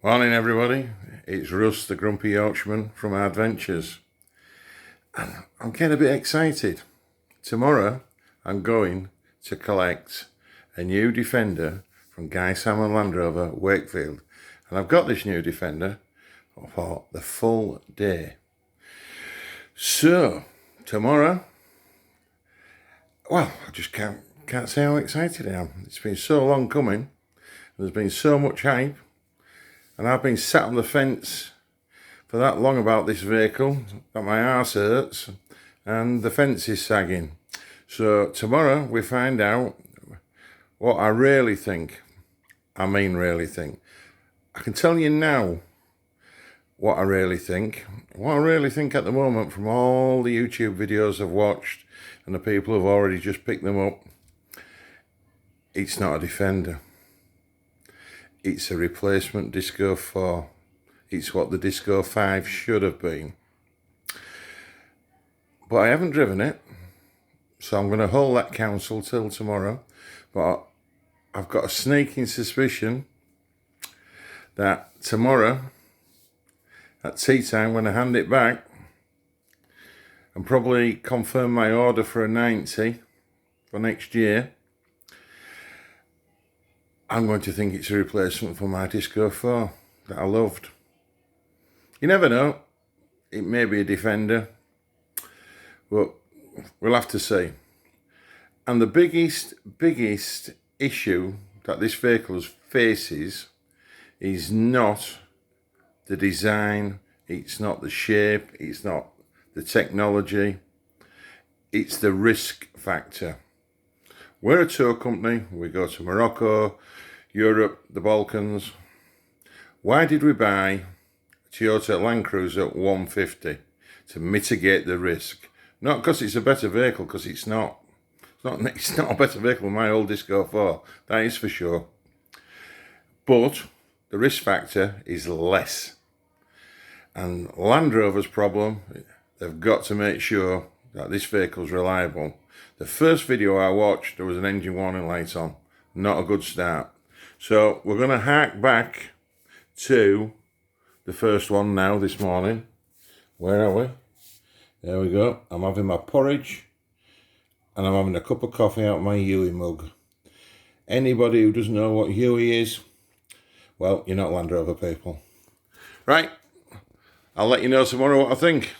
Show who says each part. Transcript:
Speaker 1: Morning everybody, it's Russ the Grumpy Yorkshireman from Adventures, and I'm getting a bit excited. Tomorrow I'm going to collect a new Defender from Guy Salmon Land Rover, Wakefield, and I've got this new Defender for the full day. So tomorrow, well, I just can't say how excited I am. It's been so long coming, there's been so much hype. And I've been sat on the fence for that long about this vehicle that my arse hurts and the fence is sagging. So tomorrow we find out what I really think. I mean really think. I can tell you now what I really think. What I really think at the moment from all the YouTube videos I've watched and the people who've already just picked them up, it's not a Defender. It's a replacement Disco 4. It's what the Disco 5 should have been. But I haven't driven it, so I'm going to hold that counsel till tomorrow. But I've got a sneaking suspicion that tomorrow, at tea time, when I hand it back, and probably confirm my order for a 90 for next year, I'm going to think it's a replacement for my Disco 4 that I loved. You never know. It may be a Defender, but we'll have to see. And the biggest issue that this vehicle faces is not the design, it's not the shape, it's not the technology, it's the risk factor. We're a tour company. We go to Morocco, Europe, the Balkans. Why did we buy a Toyota Land Cruiser 150? To mitigate the risk. Not because it's a better vehicle, because it's not. It's not a better vehicle than my old Disco 4. That is for sure. But the risk factor is less. And Land Rover's problem, they've got to make sure that this vehicle's reliable. The first video I watched, there was an engine warning light on. Not a good start. So we're going to hark back to the first one now this morning. Where are we? There we go. I'm having my porridge and I'm having a cup of coffee out of my Huey mug. Anybody who doesn't know what Huey is, well, you're not Land Rover people. Right, I'll let you know tomorrow what I think.